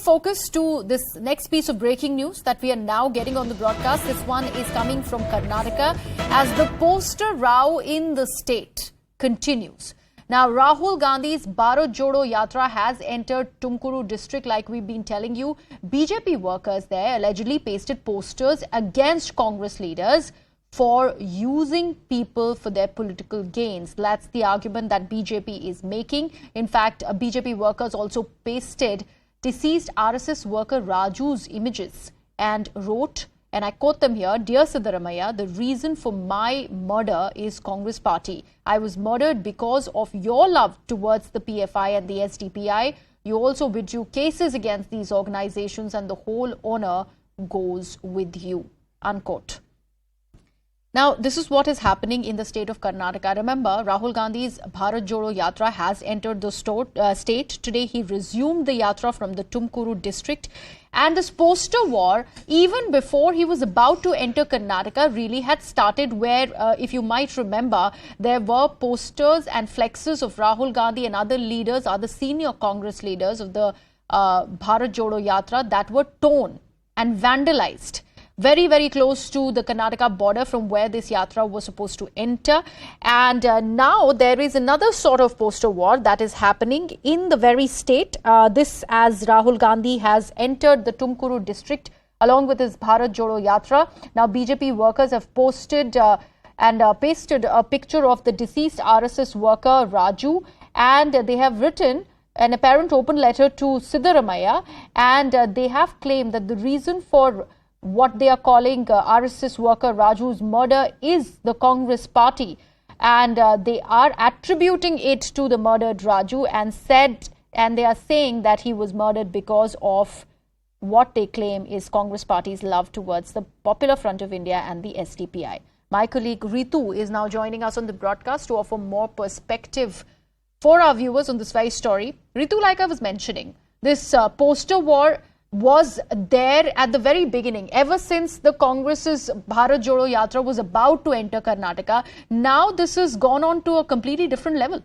focus to this next piece of breaking news that we are now getting on the broadcast. This one is coming from Karnataka as the poster row in the state continues. Now, Rahul Gandhi's Bharat Jodo Yatra has entered Tumkuru district, like we've been telling you. BJP workers there allegedly pasted posters against Congress leaders for using people for their political gains. That's the argument that BJP is making. In fact, BJP workers also pasted deceased RSS worker Raju's images and wrote, and I quote them here, "Dear Siddaramaiah, the reason for my murder is Congress party. I was murdered because of your love towards the PFI and the SDPI. You also withdrew cases against these organizations and the whole honor goes with you." Unquote. Now, this is what is happening in the state of Karnataka. Remember, Rahul Gandhi's Bharat Jodo Yatra has entered the state. Today, he resumed the Yatra from the Tumkuru district. And this poster war, even before he was about to enter Karnataka, really had started where, if you might remember, there were posters and flexes of Rahul Gandhi and other leaders, other senior Congress leaders of the Bharat Jodo Yatra that were torn and vandalized very, very close to the Karnataka border from where this yatra was supposed to enter. And now there is another sort of poster war that is happening in the very state. This as Rahul Gandhi has entered the Tumkuru district along with his Bharat Jodo Yatra. Now BJP workers have posted and pasted a picture of the deceased RSS worker Raju, and they have written an apparent open letter to Siddaramaiah, and they have claimed that the reason for what they are calling RSS worker Raju's murder is the Congress party, and they are attributing it to the murdered Raju and they are saying that he was murdered because of what they claim is Congress party's love towards the Popular Front of India and the SDPI. My colleague Ritu is now joining us on the broadcast to offer more perspective for our viewers on this very story. Ritu, like I was mentioning, this poster war was there at the very beginning, ever since the Congress's Bharat Jodo Yatra was about to enter Karnataka. Now this has gone on to a completely different level.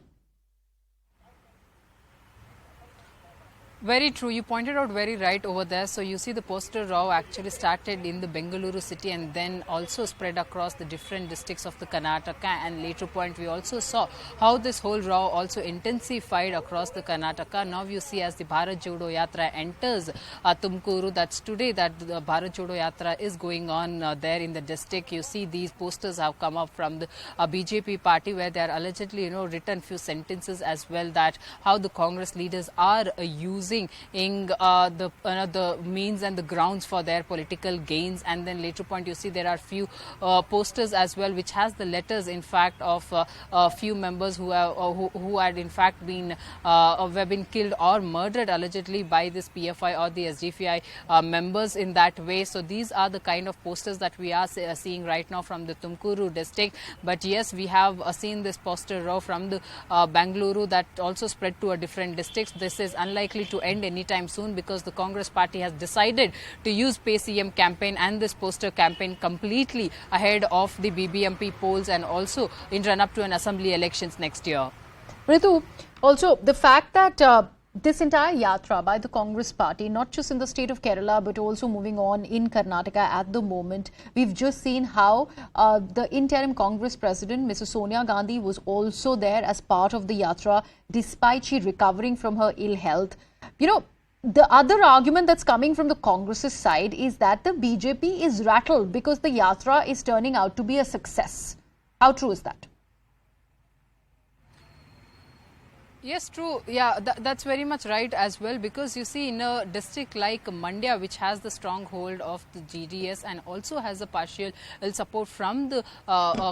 Very true. You pointed out very right over there. So you see the poster row actually started in the Bengaluru city and then also spread across the different districts of the Karnataka, and later point we also saw how this whole row also intensified across the Karnataka. Now you see as the Bharat Jodo Yatra enters Tumkuru, that's today that the Bharat Jodo Yatra is going on there in the district. You see these posters have come up from the BJP party where they are allegedly written few sentences as well, that how the Congress leaders are using the means and the grounds for their political gains. And then later point you see there are few posters as well which has the letters in fact of a few members who had in fact been have been killed or murdered allegedly by this PFI or the SDPI members in that way. So these are the kind of posters that we are seeing right now from the Tumkuru district. But yes, we have seen this poster row from the Bengaluru that also spread to a different districts. This is unlikely to end anytime soon because the Congress party has decided to use Pay CM campaign and this poster campaign completely ahead of the BBMP polls and also in run up to an assembly elections next year. Ritu, also the fact that this entire yatra by the Congress party, not just in the state of Kerala but also moving on in Karnataka at the moment, we've just seen how the interim Congress president, Mrs. Sonia Gandhi, was also there as part of the yatra despite she recovering from her ill health. The other argument that's coming from the Congress's side is that the BJP is rattled because the yatra is turning out to be a success. How true is that? Yes, true. Yeah, that's very much right as well, because you see in a district like Mandya, which has the stronghold of the GDS and also has a partial support from the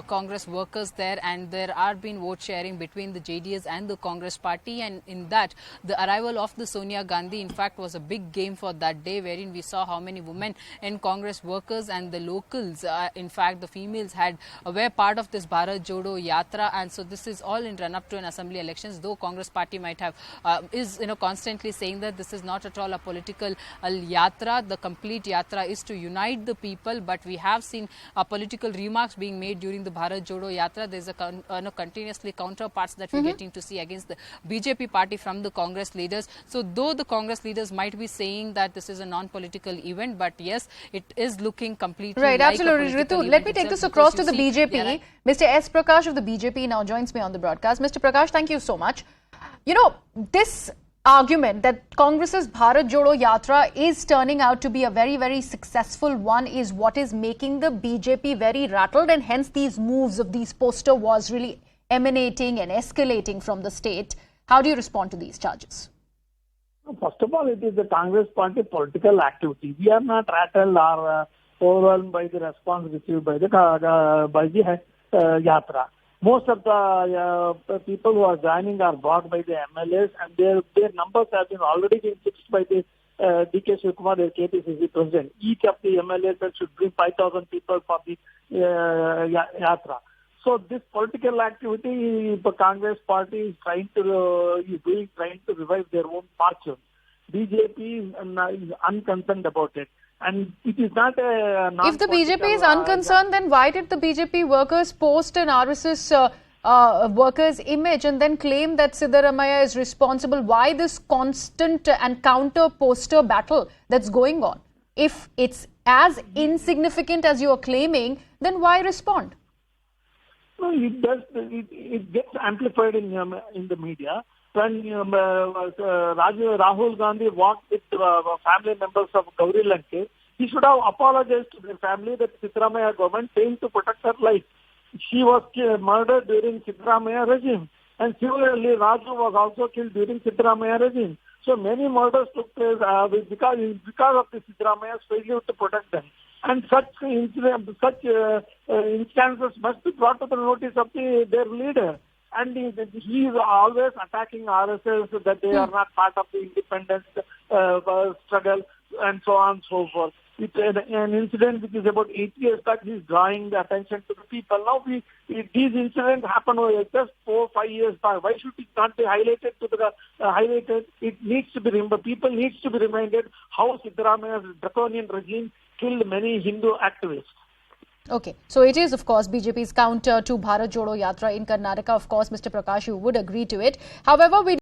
Congress workers there, and there are been vote sharing between the JDS and the Congress party, and in that the arrival of the Sonia Gandhi in fact was a big game for that day, wherein we saw how many women in Congress workers and the locals, in fact the females were part of this Bharat Jodo Yatra, and so this is all in run up to an assembly elections, though Congress Congress party might have, is constantly saying that this is not at all a political yatra. The complete yatra is to unite the people, but we have seen political remarks being made during the Bharat Jodo Yatra. There's a continuously counterparts that we're getting to see against the BJP party from the Congress leaders. So though the Congress leaders might be saying that this is a non-political event, but yes, it is looking completely right, like absolutely. Ritu, let me take this across to the BJP. Mr. S. Prakash of the BJP now joins me on the broadcast. Mr. Prakash, thank you so much. This argument that Congress's Bharat Jodo Yatra is turning out to be a very, very successful one is what is making the BJP very rattled, and hence these moves of these poster wars really emanating and escalating from the state. How do you respond to these charges? First of all, it is the Congress party political activity. We are not rattled or overwhelmed by the response received by the Yatra. Most of the people who are joining are bought by the MLAs, and their numbers have been already been fixed by the D.K. Shivakumar, their KPCC president. Each of the MLAs should bring 5,000 people for the Yatra. So this political activity, the Congress party is trying to revive their own fortune. BJP is unconcerned about it, and it is not a. If the BJP is unconcerned, then why did the BJP workers post an RSS workers' image and then claim that Siddaramaiah is responsible? Why this constant and counter poster battle that's going on? If it's as insignificant as you are claiming, then why respond? No, it does. It gets amplified in the media. When Rahul Gandhi walked with family members of Gauri Lanke, he should have apologized to their family that Siddaramaiah government failed to protect her life. She was murdered during Siddaramaiah regime, and similarly, Raju was also killed during Siddaramaiah regime. So many murders took place because of the Siddaramaiah's failure to protect them. And such instances must be brought to the notice of their leader. And he is always attacking RSS, that they are not part of the independence struggle, and so on and so forth. It's an incident which is about 8 years back. He's drawing the attention to the people. Now, these incidents happen just 4 or 5 years back. Why should it not be highlighted highlighted? It needs to be remembered. People needs to be reminded how Siddaramaiah's draconian regime killed many Hindu activists. Okay, so it is, of course, BJP's counter to Bharat Jodo Yatra in Karnataka. Of course, Mr. Prakash, you would agree to it. However, we